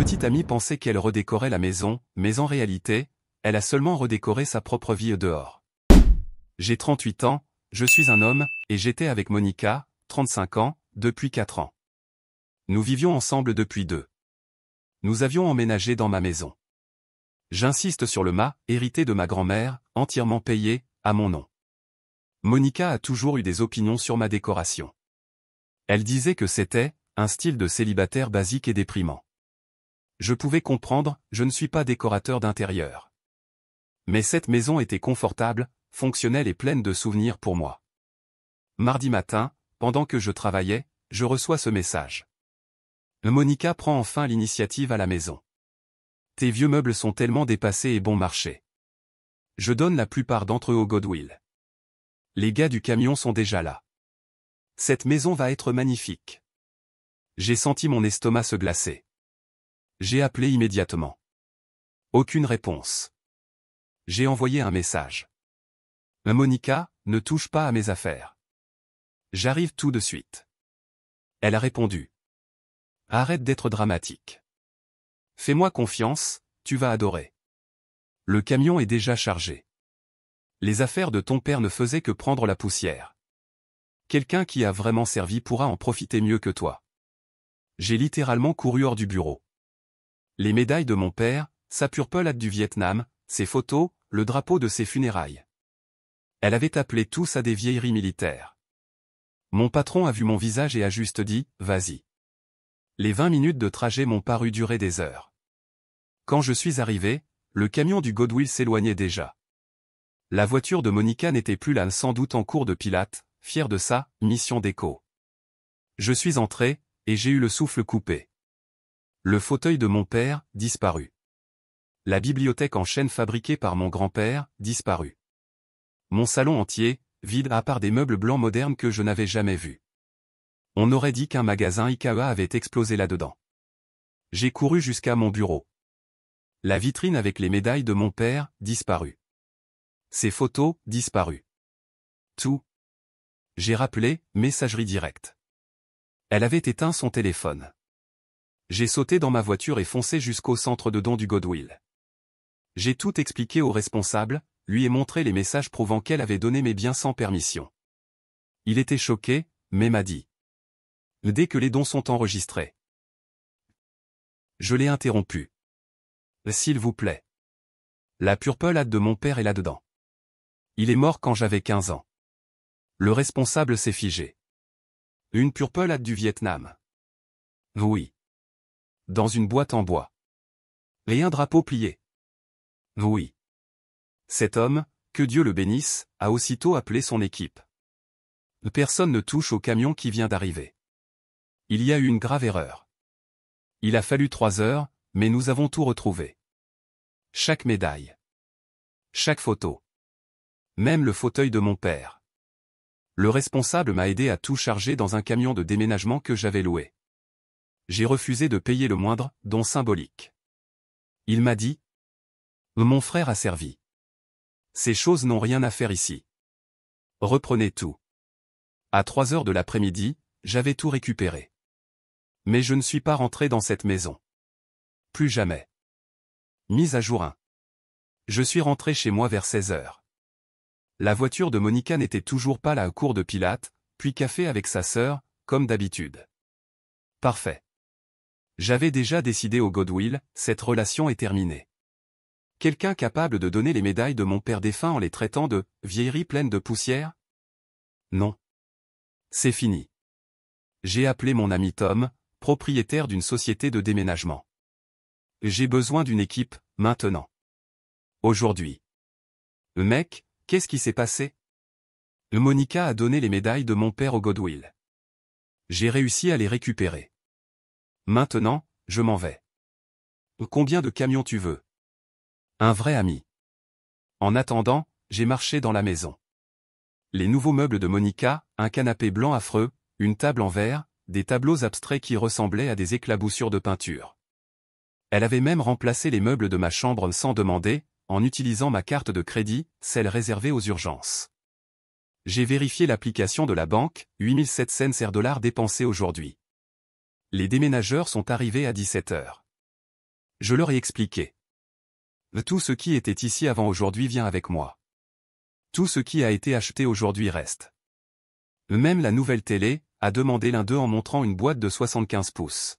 petite amie pensait qu'elle redécorait la maison, mais en réalité, elle a seulement redécoré sa propre vie dehors. J'ai 38 ans, je suis un homme, et j'étais avec Monica, 35 ans, depuis 4 ans. Nous vivions ensemble depuis 2. Nous avions emménagé dans ma maison. J'insiste sur le mât, hérité de ma grand-mère, entièrement payé, à mon nom. Monica a toujours eu des opinions sur ma décoration. Elle disait que c'était un style de célibataire basique et déprimant. Je pouvais comprendre, je ne suis pas décorateur d'intérieur. Mais cette maison était confortable, fonctionnelle et pleine de souvenirs pour moi. Mardi matin, pendant que je travaillais, je reçois ce message. Monica prend enfin l'initiative à la maison. Tes vieux meubles sont tellement dépassés et bon marché. Je donne la plupart d'entre eux au Goodwill. Les gars du camion sont déjà là. Cette maison va être magnifique. J'ai senti mon estomac se glacer. J'ai appelé immédiatement. Aucune réponse. J'ai envoyé un message. Monica, ne touche pas à mes affaires. J'arrive tout de suite. Elle a répondu. Arrête d'être dramatique. Fais-moi confiance, tu vas adorer. Le camion est déjà chargé. Les affaires de ton père ne faisaient que prendre la poussière. Quelqu'un qui a vraiment servi pourra en profiter mieux que toi. J'ai littéralement couru hors du bureau. Les médailles de mon père, sa purple hâte du Vietnam, ses photos, le drapeau de ses funérailles. Elle avait appelé tout ça des vieilleries militaires. Mon patron a vu mon visage et a juste dit, vas-y. Les 20 minutes de trajet m'ont paru durer des heures. Quand je suis arrivé, le camion du Goodwill s'éloignait déjà. La voiture de Monica n'était plus là, sans doute en cours de pilote, fière de sa mission déco. Je suis entré, et j'ai eu le souffle coupé. Le fauteuil de mon père, disparu. La bibliothèque en chêne fabriquée par mon grand-père, disparu. Mon salon entier, vide à part des meubles blancs modernes que je n'avais jamais vus. On aurait dit qu'un magasin Ikea avait explosé là-dedans. J'ai couru jusqu'à mon bureau. La vitrine avec les médailles de mon père, disparue. Ses photos, disparues. Tout. J'ai rappelé, messagerie directe. Elle avait éteint son téléphone. J'ai sauté dans ma voiture et foncé jusqu'au centre de dons du Goodwill. J'ai tout expliqué au responsable, lui ai montré les messages prouvant qu'elle avait donné mes biens sans permission. Il était choqué, mais m'a dit. Dès que les dons sont enregistrés. Je l'ai interrompu. S'il vous plaît. La purple hâte de mon père est là-dedans. Il est mort quand j'avais 15 ans. Le responsable s'est figé. Une purple hâte du Vietnam. Oui. Dans une boîte en bois. Et un drapeau plié. Oui. Cet homme, que Dieu le bénisse, a aussitôt appelé son équipe. Personne ne touche au camion qui vient d'arriver. Il y a eu une grave erreur. Il a fallu 3 heures, mais nous avons tout retrouvé. Chaque médaille. Chaque photo. Même le fauteuil de mon père. Le responsable m'a aidé à tout charger dans un camion de déménagement que j'avais loué. J'ai refusé de payer le moindre, don symbolique. Il m'a dit. Mon frère a servi. Ces choses n'ont rien à faire ici. Reprenez tout. À 3 heures de l'après-midi, j'avais tout récupéré. Mais je ne suis pas rentré dans cette maison. Plus jamais. Mise à jour 1. Je suis rentré chez moi vers 16 heures. La voiture de Monica n'était toujours pas là à cours de pilates, puis café avec sa sœur, comme d'habitude. Parfait. J'avais déjà décidé au Goodwill, cette relation est terminée. Quelqu'un capable de donner les médailles de mon père défunt en les traitant de « vieilleries pleines de poussière » ? Non. C'est fini. J'ai appelé mon ami Tom, propriétaire d'une société de déménagement. J'ai besoin d'une équipe, maintenant. Aujourd'hui. Mec, qu'est-ce qui s'est passé ? Monica a donné les médailles de mon père au Goodwill. J'ai réussi à les récupérer. Maintenant, je m'en vais. Combien de camions tu veux ? Un vrai ami. En attendant, j'ai marché dans la maison. Les nouveaux meubles de Monica, un canapé blanc affreux, une table en verre, des tableaux abstraits qui ressemblaient à des éclaboussures de peinture. Elle avait même remplacé les meubles de ma chambre sans demander, en utilisant ma carte de crédit, celle réservée aux urgences. J'ai vérifié l'application de la banque, 8700 $ dépensés aujourd'hui. Les déménageurs sont arrivés à 17 heures. Je leur ai expliqué. Tout ce qui était ici avant aujourd'hui vient avec moi. Tout ce qui a été acheté aujourd'hui reste. Même la nouvelle télé, a demandé l'un d'eux en montrant une boîte de 75 pouces.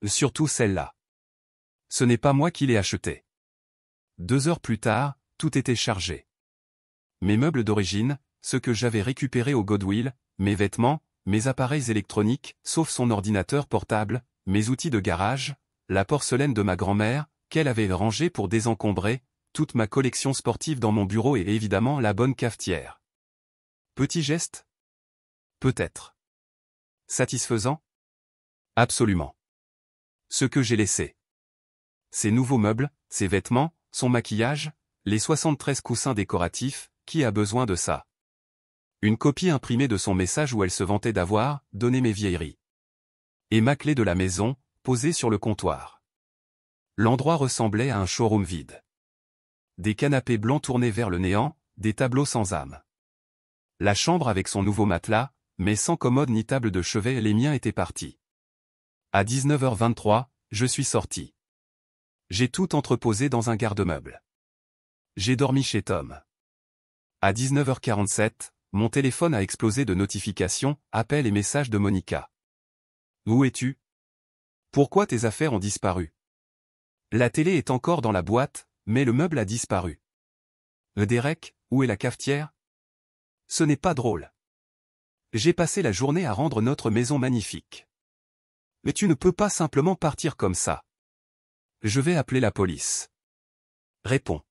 Surtout celle-là. Ce n'est pas moi qui l'ai achetée. 2 heures plus tard, tout était chargé. Mes meubles d'origine, ceux que j'avais récupérés au Goodwill, mes vêtements, mes appareils électroniques, sauf son ordinateur portable, mes outils de garage, la porcelaine de ma grand-mère, qu'elle avait rangée pour désencombrer, toute ma collection sportive dans mon bureau et évidemment la bonne cafetière. Petit geste? Peut-être. Satisfaisant? Absolument. Ce que j'ai laissé. Ses nouveaux meubles, ses vêtements, son maquillage, les 73 coussins décoratifs, qui a besoin de ça? Une copie imprimée de son message où elle se vantait d'avoir donné mes vieilleries. Et ma clé de la maison, posée sur le comptoir. L'endroit ressemblait à un showroom vide. Des canapés blancs tournés vers le néant, des tableaux sans âme. La chambre avec son nouveau matelas, mais sans commode ni table de chevet, les miens étaient partis. À 19h23, je suis sorti. J'ai tout entreposé dans un garde-meuble. J'ai dormi chez Tom. À 19h47, mon téléphone a explosé de notifications, appels et messages de Monica. Où es-tu? Pourquoi tes affaires ont disparu? La télé est encore dans la boîte, mais le meuble a disparu. Derek, où est la cafetière? Ce n'est pas drôle. J'ai passé la journée à rendre notre maison magnifique. Mais tu ne peux pas simplement partir comme ça. Je vais appeler la police. Réponds.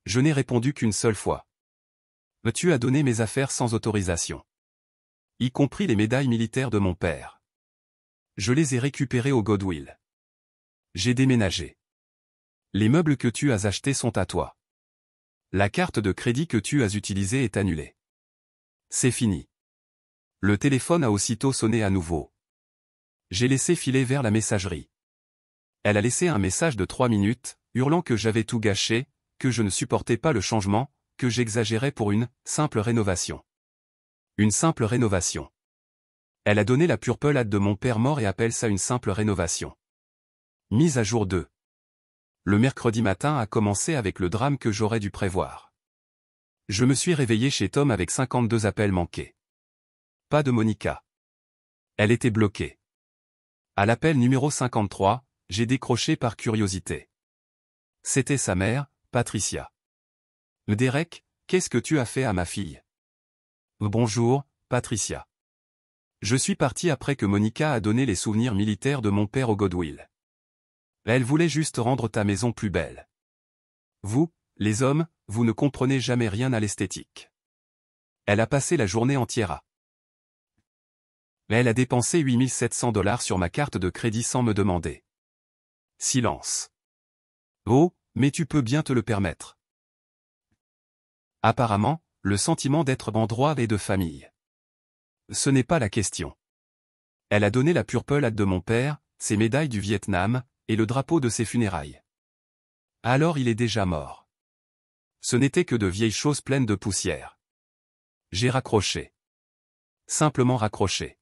Je n'ai répondu qu'une seule fois. Tu as donné mes affaires sans autorisation. Y compris les médailles militaires de mon père. Je les ai récupérées au Goodwill. J'ai déménagé. Les meubles que tu as achetés sont à toi. La carte de crédit que tu as utilisée est annulée. C'est fini. Le téléphone a aussitôt sonné à nouveau. J'ai laissé filer vers la messagerie. Elle a laissé un message de 3 minutes, hurlant que j'avais tout gâché, que je ne supportais pas le changement, que j'exagérais pour une simple rénovation. Une simple rénovation. Elle a donné la purple hâte de mon père mort et appelle ça une simple rénovation. Mise à jour 2. Le mercredi matin a commencé avec le drame que j'aurais dû prévoir. Je me suis réveillé chez Tom avec 52 appels manqués. Pas de Monica. Elle était bloquée. À l'appel numéro 53, j'ai décroché par curiosité. C'était sa mère, Patricia. Derek, qu'est-ce que tu as fait à ma fille? Bonjour, Patricia. Je suis parti après que Monica a donné les souvenirs militaires de mon père au Goodwill. Elle voulait juste rendre ta maison plus belle. Vous, les hommes, vous ne comprenez jamais rien à l'esthétique. Elle a passé la journée entière à. Elle a dépensé $8700 sur ma carte de crédit sans me demander. Silence. Oh, mais tu peux bien te le permettre. Apparemment, le sentiment d'être en droit et de famille. Ce n'est pas la question. Elle a donné la purple hâte de mon père, ses médailles du Vietnam, et le drapeau de ses funérailles. Alors il est déjà mort. Ce n'était que de vieilles choses pleines de poussière. J'ai raccroché. Simplement raccroché.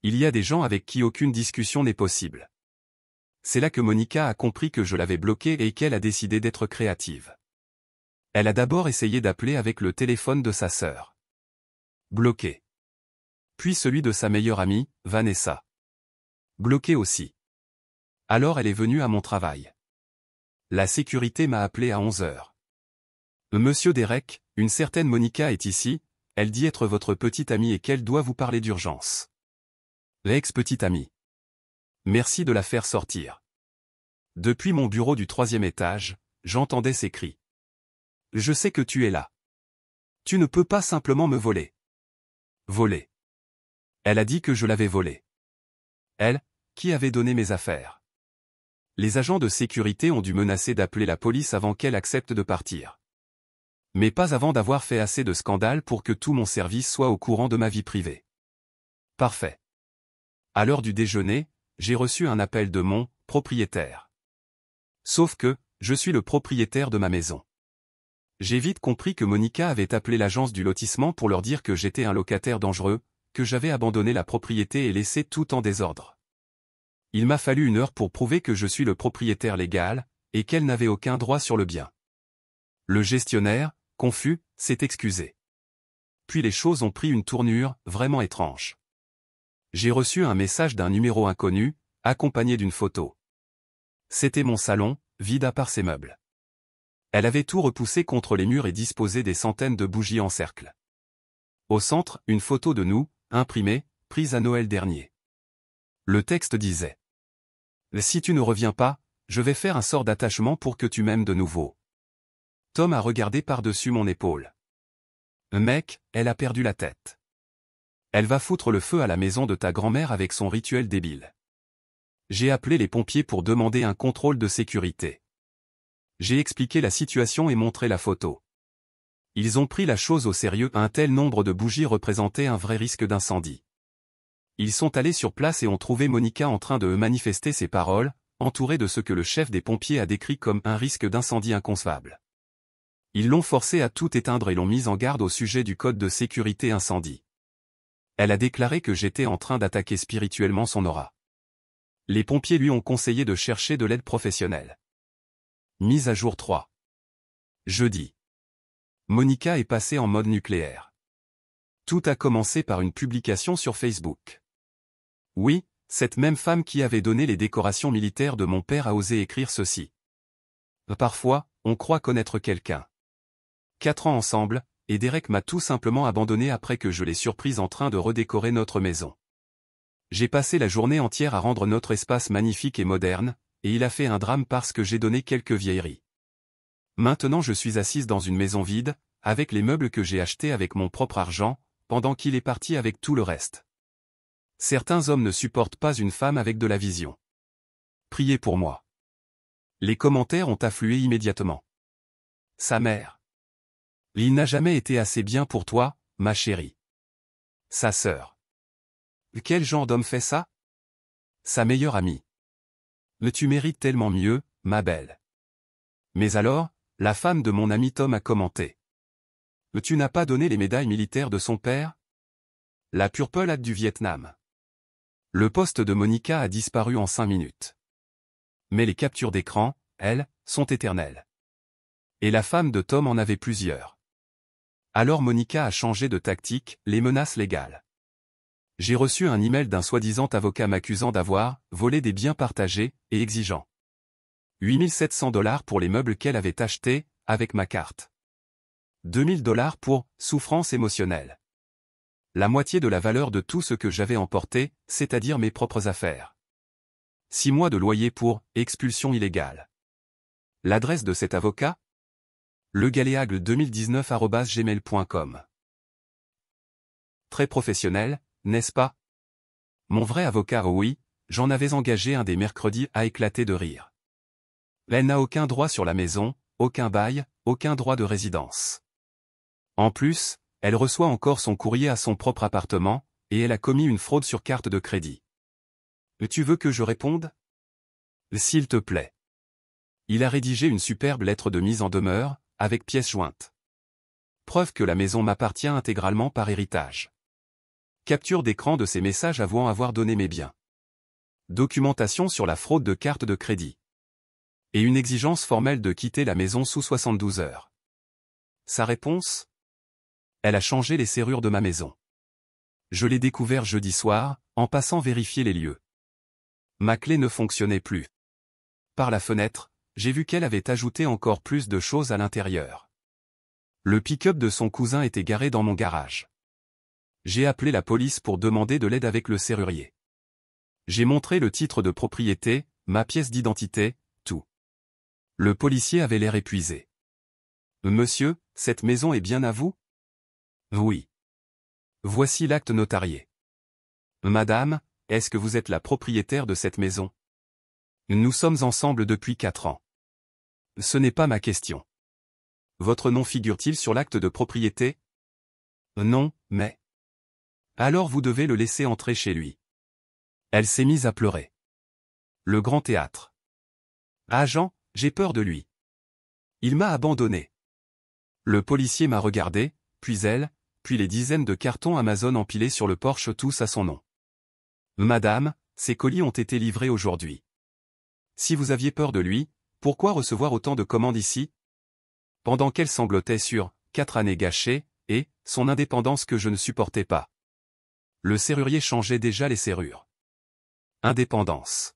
Il y a des gens avec qui aucune discussion n'est possible. C'est là que Monica a compris que je l'avais bloquée et qu'elle a décidé d'être créative. Elle a d'abord essayé d'appeler avec le téléphone de sa sœur. Bloqué. Puis celui de sa meilleure amie, Vanessa. Bloqué aussi. Alors elle est venue à mon travail. La sécurité m'a appelé à 11h. Monsieur Derek, une certaine Monica est ici, elle dit être votre petite amie et qu'elle doit vous parler d'urgence. L'ex-petite amie. Merci de la faire sortir. Depuis mon bureau du 3e étage, j'entendais ses cris. Je sais que tu es là. Tu ne peux pas simplement me voler. Voler. Elle a dit que je l'avais volé. Elle, qui avait donné mes affaires. Les agents de sécurité ont dû menacer d'appeler la police avant qu'elle accepte de partir. Mais pas avant d'avoir fait assez de scandale pour que tout mon service soit au courant de ma vie privée. Parfait. À l'heure du déjeuner, j'ai reçu un appel de mon propriétaire. Sauf que, je suis le propriétaire de ma maison. J'ai vite compris que Monica avait appelé l'agence du lotissement pour leur dire que j'étais un locataire dangereux, que j'avais abandonné la propriété et laissé tout en désordre. Il m'a fallu 1 heure pour prouver que je suis le propriétaire légal, et qu'elle n'avait aucun droit sur le bien. Le gestionnaire, confus, s'est excusé. Puis les choses ont pris une tournure vraiment étrange. J'ai reçu un message d'un numéro inconnu, accompagné d'une photo. C'était mon salon, vide à part ses meubles. Elle avait tout repoussé contre les murs et disposé des centaines de bougies en cercle. Au centre, une photo de nous, imprimée, prise à Noël dernier. Le texte disait : « Si tu ne reviens pas, je vais faire un sort d'attachement pour que tu m'aimes de nouveau. » Tom a regardé par-dessus mon épaule. « Mec, elle a perdu la tête. Elle va foutre le feu à la maison de ta grand-mère avec son rituel débile. » J'ai appelé les pompiers pour demander un contrôle de sécurité. J'ai expliqué la situation et montré la photo. Ils ont pris la chose au sérieux, un tel nombre de bougies représentait un vrai risque d'incendie. Ils sont allés sur place et ont trouvé Monica en train de manifester ses paroles, entourée de ce que le chef des pompiers a décrit comme un risque d'incendie inconcevable. Ils l'ont forcée à tout éteindre et l'ont mise en garde au sujet du code de sécurité incendie. Elle a déclaré que j'étais en train d'attaquer spirituellement son aura. Les pompiers lui ont conseillé de chercher de l'aide professionnelle. Mise à jour 3. Jeudi. Monica est passée en mode nucléaire. Tout a commencé par une publication sur Facebook. Oui, cette même femme qui avait donné les décorations militaires de mon père a osé écrire ceci. Parfois, on croit connaître quelqu'un. 4 ans ensemble, et Derek m'a tout simplement abandonné après que je l'ai surprise en train de redécorer notre maison. J'ai passé la journée entière à rendre notre espace magnifique et moderne, et il a fait un drame parce que j'ai donné quelques vieilleries. Maintenant je suis assise dans une maison vide, avec les meubles que j'ai achetés avec mon propre argent, pendant qu'il est parti avec tout le reste. Certains hommes ne supportent pas une femme avec de la vision. Priez pour moi. Les commentaires ont afflué immédiatement. Sa mère. Il n'a jamais été assez bien pour toi, ma chérie. Sa sœur. Quel genre d'homme fait ça? Sa meilleure amie. Mais tu mérites tellement mieux, ma belle. Mais alors, la femme de mon ami Tom a commenté. Tu n'as pas donné les médailles militaires de son père? La Purple Hat du Vietnam. Le poste de Monica a disparu en 5 minutes. Mais les captures d'écran, elles, sont éternelles. Et la femme de Tom en avait plusieurs. Alors Monica a changé de tactique, les menaces légales. J'ai reçu un email d'un soi-disant avocat m'accusant d'avoir volé des biens partagés et exigeant 8 700 $ pour les meubles qu'elle avait achetés, avec ma carte. 2 000 $ pour « souffrance émotionnelle ». La moitié de la valeur de tout ce que j'avais emporté, c'est-à-dire mes propres affaires. 6 mois de loyer pour « expulsion illégale ». L'adresse de cet avocat? legaléagle2019@gmail.com. Très professionnel, n'est-ce pas? Mon vrai avocat, oui, j'en avais engagé un des mercredis à éclater de rire. Elle n'a aucun droit sur la maison, aucun bail, aucun droit de résidence. En plus, elle reçoit encore son courrier à son propre appartement, et elle a commis une fraude sur carte de crédit. Tu veux que je réponde? S'il te plaît. Il a rédigé une superbe lettre de mise en demeure, avec pièces jointes. Preuve que la maison m'appartient intégralement par héritage. Capture d'écran de ces messages avouant avoir donné mes biens. Documentation sur la fraude de carte de crédit. Et une exigence formelle de quitter la maison sous 72 heures. Sa réponse? Elle a changé les serrures de ma maison. Je l'ai découvert jeudi soir, en passant vérifier les lieux. Ma clé ne fonctionnait plus. Par la fenêtre, j'ai vu qu'elle avait ajouté encore plus de choses à l'intérieur. Le pick-up de son cousin était garé dans mon garage. J'ai appelé la police pour demander de l'aide avec le serrurier. J'ai montré le titre de propriété, ma pièce d'identité, tout. Le policier avait l'air épuisé. Monsieur, cette maison est bien à vous? Oui. Voici l'acte notarié. Madame, est-ce que vous êtes la propriétaire de cette maison? Nous sommes ensemble depuis 4 ans. Ce n'est pas ma question. Votre nom figure-t-il sur l'acte de propriété? Non, mais... Alors vous devez le laisser entrer chez lui. Elle s'est mise à pleurer. Le grand théâtre. Ah Jean, j'ai peur de lui. Il m'a abandonné. Le policier m'a regardé, puis elle, puis les dizaines de cartons Amazon empilés sur le porche tous à son nom. Madame, ces colis ont été livrés aujourd'hui. Si vous aviez peur de lui, pourquoi recevoir autant de commandes ici? Pendant qu'elle sanglotait sur 4 années gâchées, et son indépendance que je ne supportais pas. Le serrurier changeait déjà les serrures. Indépendance.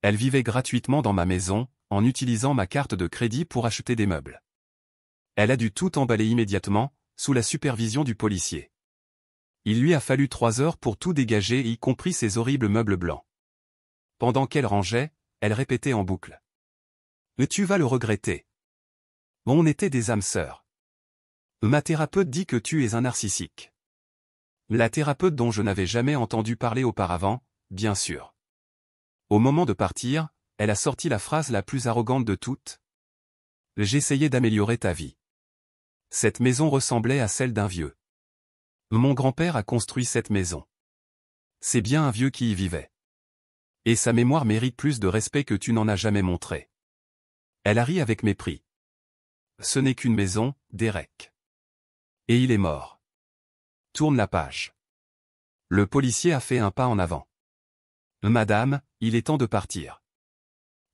Elle vivait gratuitement dans ma maison, en utilisant ma carte de crédit pour acheter des meubles. Elle a dû tout emballer immédiatement, sous la supervision du policier. Il lui a fallu 3 heures pour tout dégager, y compris ces horribles meubles blancs. Pendant qu'elle rangeait, elle répétait en boucle. « Tu vas le regretter. On était des âmes sœurs. Ma thérapeute dit que tu es un narcissique. » La thérapeute dont je n'avais jamais entendu parler auparavant, bien sûr. Au moment de partir, elle a sorti la phrase la plus arrogante de toutes. « J'essayais d'améliorer ta vie. » Cette maison ressemblait à celle d'un vieux. Mon grand-père a construit cette maison. C'est bien un vieux qui y vivait. Et sa mémoire mérite plus de respect que tu n'en as jamais montré. Elle a ri avec mépris. Ce n'est qu'une maison, Derek. Et il est mort. Tourne la page. Le policier a fait un pas en avant. Madame, il est temps de partir.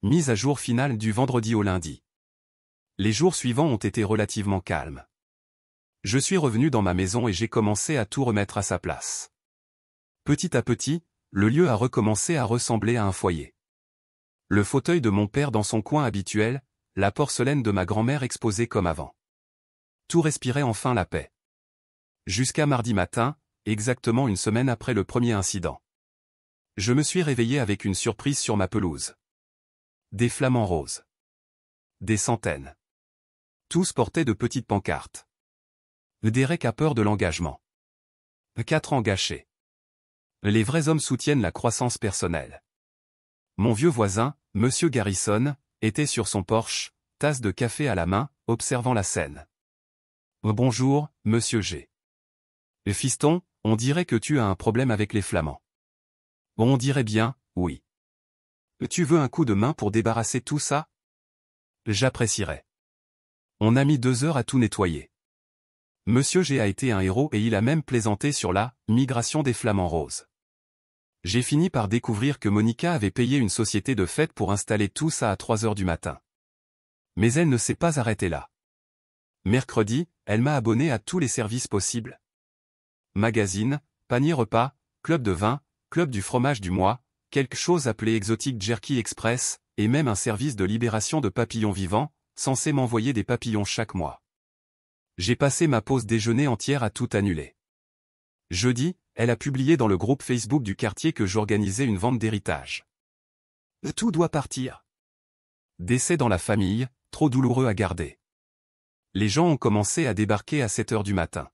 Mise à jour finale du vendredi au lundi. Les jours suivants ont été relativement calmes. Je suis revenu dans ma maison et j'ai commencé à tout remettre à sa place. Petit à petit, le lieu a recommencé à ressembler à un foyer. Le fauteuil de mon père dans son coin habituel, la porcelaine de ma grand-mère exposée comme avant. Tout respirait enfin la paix. Jusqu'à mardi matin, exactement une semaine après le premier incident. Je me suis réveillé avec une surprise sur ma pelouse. Des flamants roses. Des centaines. Tous portaient de petites pancartes. Derek a peur de l'engagement. 4 ans gâchés. Les vrais hommes soutiennent la croissance personnelle. Mon vieux voisin, Monsieur Garrison, était sur son porche, tasse de café à la main, observant la scène. Bonjour, Monsieur G. Fiston, on dirait que tu as un problème avec les flamands. On dirait bien, oui. Tu veux un coup de main pour débarrasser tout ça? J'apprécierais. On a mis 2 heures à tout nettoyer. Monsieur G a été un héros et il a même plaisanté sur la migration des flamants roses. J'ai fini par découvrir que Monica avait payé une société de fête pour installer tout ça à 3 heures du matin. Mais elle ne s'est pas arrêtée là. Mercredi, elle m'a abonné à tous les services possibles. Magazine, panier repas, club de vin, club du fromage du mois, quelque chose appelé Exotic Jerky Express, et même un service de libération de papillons vivants, censé m'envoyer des papillons chaque mois. J'ai passé ma pause déjeuner entière à tout annuler. Jeudi, elle a publié dans le groupe Facebook du quartier que j'organisais une vente d'héritage. Tout doit partir. Décès dans la famille, trop douloureux à garder. Les gens ont commencé à débarquer à 7 heures du matin.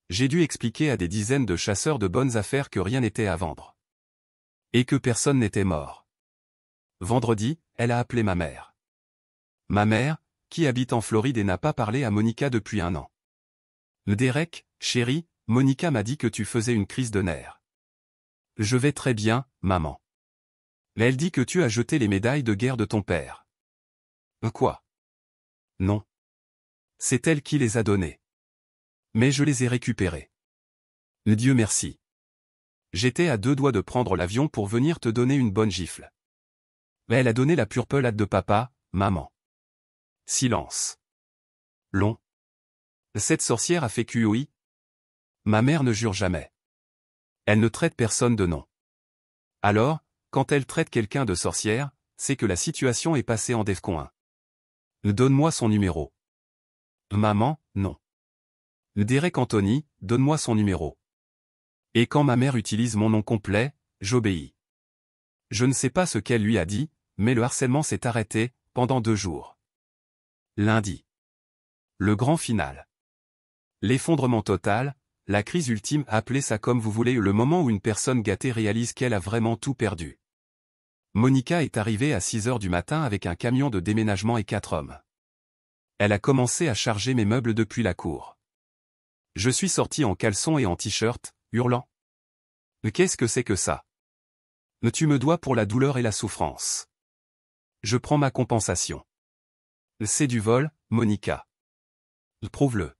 J'ai dû expliquer à des dizaines de chasseurs de bonnes affaires que rien n'était à vendre. Et que personne n'était mort. Vendredi, elle a appelé ma mère. Ma mère, qui habite en Floride et n'a pas parlé à Monica depuis 1 an. Derek, chérie, Monica m'a dit que tu faisais une crise de nerfs. Je vais très bien, maman. Elle dit que tu as jeté les médailles de guerre de ton père. Quoi? Non. C'est elle qui les a données. Mais je les ai récupérées. Dieu merci. J'étais à 2 doigts de prendre l'avion pour venir te donner une bonne gifle. Mais elle a donné la pure pelade de papa, maman. Silence. Long. Cette sorcière a fait QOI. Ma mère ne jure jamais. Elle ne traite personne de nom. Alors, quand elle traite quelqu'un de sorcière, c'est que la situation est passée en DEFCON 1. Donne-moi son numéro. Maman, non. Derek Anthony, donne-moi son numéro. Et quand ma mère utilise mon nom complet, j'obéis. Je ne sais pas ce qu'elle lui a dit, mais le harcèlement s'est arrêté, pendant 2 jours. Lundi. Le grand final. L'effondrement total, la crise ultime, appelez ça comme vous voulez, le moment où une personne gâtée réalise qu'elle a vraiment tout perdu. Monica est arrivée à 6 heures du matin avec un camion de déménagement et 4 hommes. Elle a commencé à charger mes meubles depuis la cour. Je suis sorti en caleçon et en t-shirt, hurlant. Qu'est-ce que c'est que ça? Tu me dois pour la douleur et la souffrance. Je prends ma compensation. C'est du vol, Monica. Prouve-le.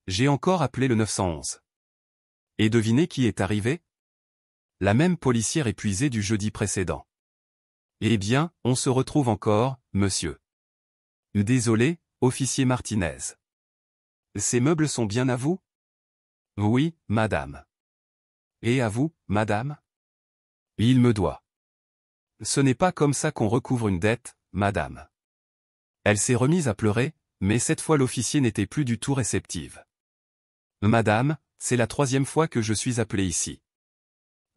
J'ai encore appelé le 911. Et devinez qui est arrivé? La même policière épuisée du jeudi précédent. Eh bien, on se retrouve encore, monsieur. Désolé, officier Martinez. Ces meubles sont bien à vous? Oui, madame. Et à vous, madame? Il me doit. Ce n'est pas comme ça qu'on recouvre une dette, madame. Elle s'est remise à pleurer, mais cette fois l'officier n'était plus du tout réceptive. Madame, c'est la 3e fois que je suis appelé ici.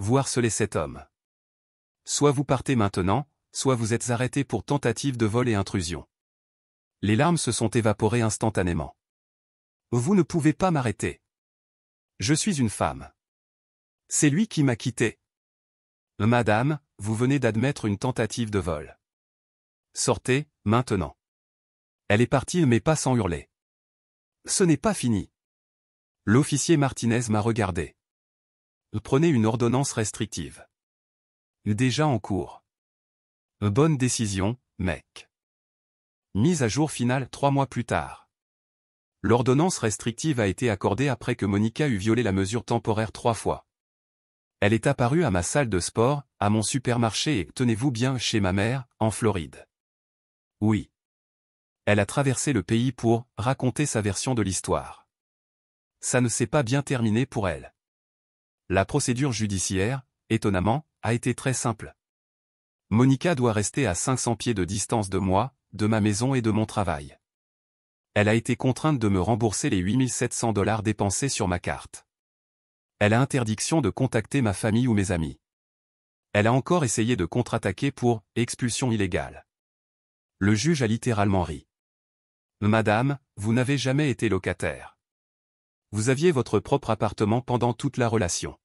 Vous harcelez cet homme. Soit vous partez maintenant, soit vous êtes arrêté pour tentative de vol et intrusion. Les larmes se sont évaporées instantanément. Vous ne pouvez pas m'arrêter. Je suis une femme. C'est lui qui m'a quitté. Madame, vous venez d'admettre une tentative de vol. Sortez, maintenant. Elle est partie mais pas sans hurler. Ce n'est pas fini. L'officier Martinez m'a regardé. Prenez une ordonnance restrictive. Déjà en cours. Bonne décision, mec. Mise à jour finale 3 mois plus tard. L'ordonnance restrictive a été accordée après que Monica eut violé la mesure temporaire 3 fois. Elle est apparue à ma salle de sport, à mon supermarché et, tenez-vous bien, chez ma mère, en Floride. Oui. Elle a traversé le pays pour raconter sa version de l'histoire. Ça ne s'est pas bien terminé pour elle. La procédure judiciaire, étonnamment, a été très simple. Monica doit rester à 500 pieds de distance de moi, de ma maison et de mon travail. Elle a été contrainte de me rembourser les 8700 $ dépensés sur ma carte. Elle a interdiction de contacter ma famille ou mes amis. Elle a encore essayé de contre-attaquer pour expulsion illégale. Le juge a littéralement ri. Madame, vous n'avez jamais été locataire. Vous aviez votre propre appartement pendant toute la relation.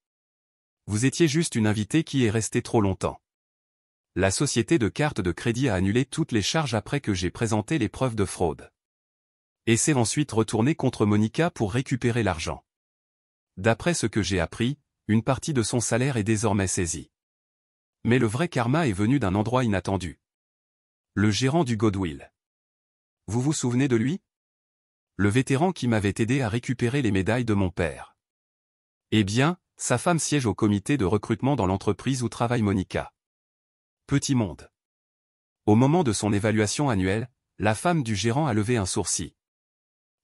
Vous étiez juste une invitée qui est restée trop longtemps. La société de carte de crédit a annulé toutes les charges après que j'ai présenté les preuves de fraude. Et s'est ensuite retourné contre Monica pour récupérer l'argent. D'après ce que j'ai appris, une partie de son salaire est désormais saisie. Mais le vrai karma est venu d'un endroit inattendu. Le gérant du Goodwill. Vous vous souvenez de lui? Le vétéran qui m'avait aidé à récupérer les médailles de mon père. Eh bien, sa femme siège au comité de recrutement dans l'entreprise où travaille Monica. Petit monde. Au moment de son évaluation annuelle, la femme du gérant a levé un sourcil.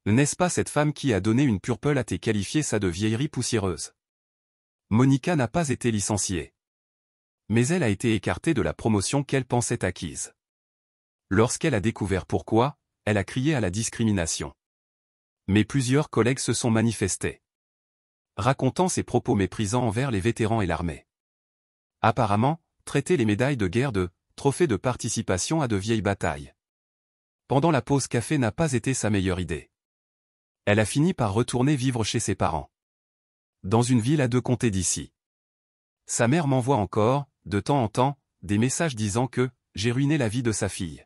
N'est-ce pas cette femme qui a donné une purple à qualifié ça de vieillerie poussiéreuse? Monica n'a pas été licenciée. Mais elle a été écartée de la promotion qu'elle pensait acquise. Lorsqu'elle a découvert pourquoi, elle a crié à la discrimination. Mais plusieurs collègues se sont manifestés, racontant ses propos méprisants envers les vétérans et l'armée. Apparemment, traiter les médailles de guerre de trophées de participation à de vieilles batailles. Pendant la pause café n'a pas été sa meilleure idée. Elle a fini par retourner vivre chez ses parents. Dans une ville à 2 comtés d'ici. Sa mère m'envoie encore, de temps en temps, des messages disant que j'ai ruiné la vie de sa fille.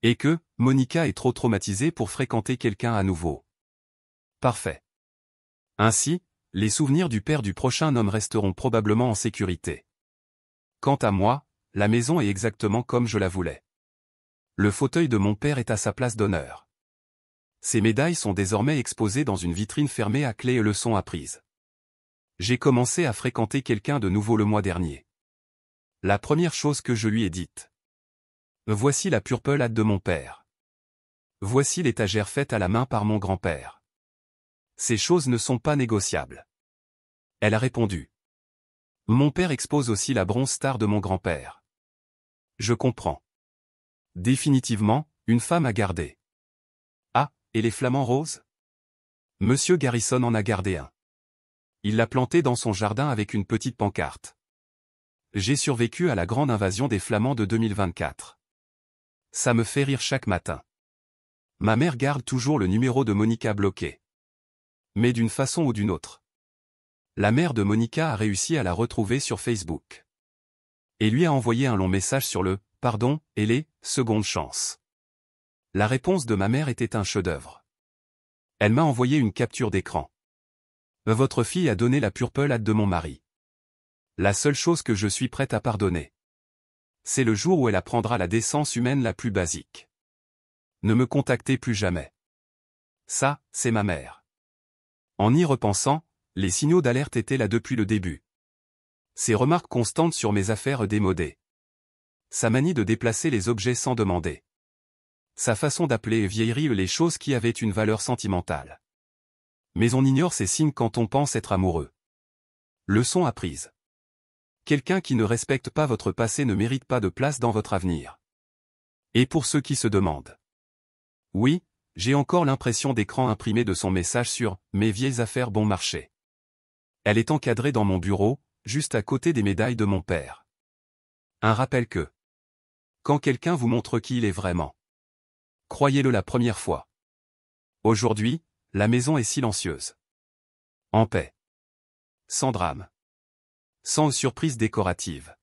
Et que Monica est trop traumatisée pour fréquenter quelqu'un à nouveau. Parfait. Ainsi, les souvenirs du père du prochain homme resteront probablement en sécurité. Quant à moi, la maison est exactement comme je la voulais. Le fauteuil de mon père est à sa place d'honneur. Ces médailles sont désormais exposées dans une vitrine fermée à clé et leçons apprises. J'ai commencé à fréquenter quelqu'un de nouveau le mois dernier. La première chose que je lui ai dite. Voici la purple hâte de mon père. Voici l'étagère faite à la main par mon grand-père. Ces choses ne sont pas négociables. Elle a répondu. Mon père expose aussi la bronze star de mon grand-père. Je comprends. Définitivement, une femme à garder. Ah, et les flamants roses? Monsieur Garrison en a gardé un. Il l'a planté dans son jardin avec une petite pancarte. J'ai survécu à la grande invasion des Flamands de 2024. Ça me fait rire chaque matin. Ma mère garde toujours le numéro de Monica bloqué. Mais d'une façon ou d'une autre. La mère de Monica a réussi à la retrouver sur Facebook. Et lui a envoyé un long message sur le « pardon » et les « secondes chances ». La réponse de ma mère était un chef-d'œuvre. Elle m'a envoyé une capture d'écran. Votre fille a donné la purple hâte de mon mari. La seule chose que je suis prête à pardonner. C'est le jour où elle apprendra la décence humaine la plus basique. Ne me contactez plus jamais. Ça, c'est ma mère. En y repensant, les signaux d'alerte étaient là depuis le début. Ses remarques constantes sur mes affaires démodées. Sa manie de déplacer les objets sans demander. Sa façon d'appeler vieillerie les choses qui avaient une valeur sentimentale. Mais on ignore ces signes quand on pense être amoureux. Leçon apprise. Quelqu'un qui ne respecte pas votre passé ne mérite pas de place dans votre avenir. Et pour ceux qui se demandent. Oui, j'ai encore l'impression d'écran imprimé de son message sur « Mes vieilles affaires bon marché ». Elle est encadrée dans mon bureau, juste à côté des médailles de mon père. Un rappel que quand quelqu'un vous montre qui il est vraiment, croyez-le la première fois. Aujourd'hui, la maison est silencieuse. En paix. Sans drame. Sans surprise décorative.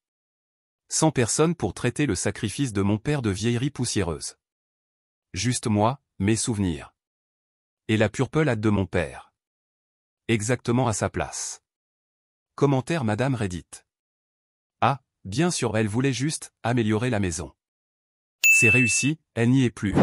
Sans personne pour traiter le sacrifice de mon père de vieillerie poussiéreuse. Juste moi, mes souvenirs. Et la pure pelade de mon père. Exactement à sa place. Commentaire Madame Reddit. Ah, bien sûr elle voulait juste améliorer la maison. C'est réussi, elle n'y est plus.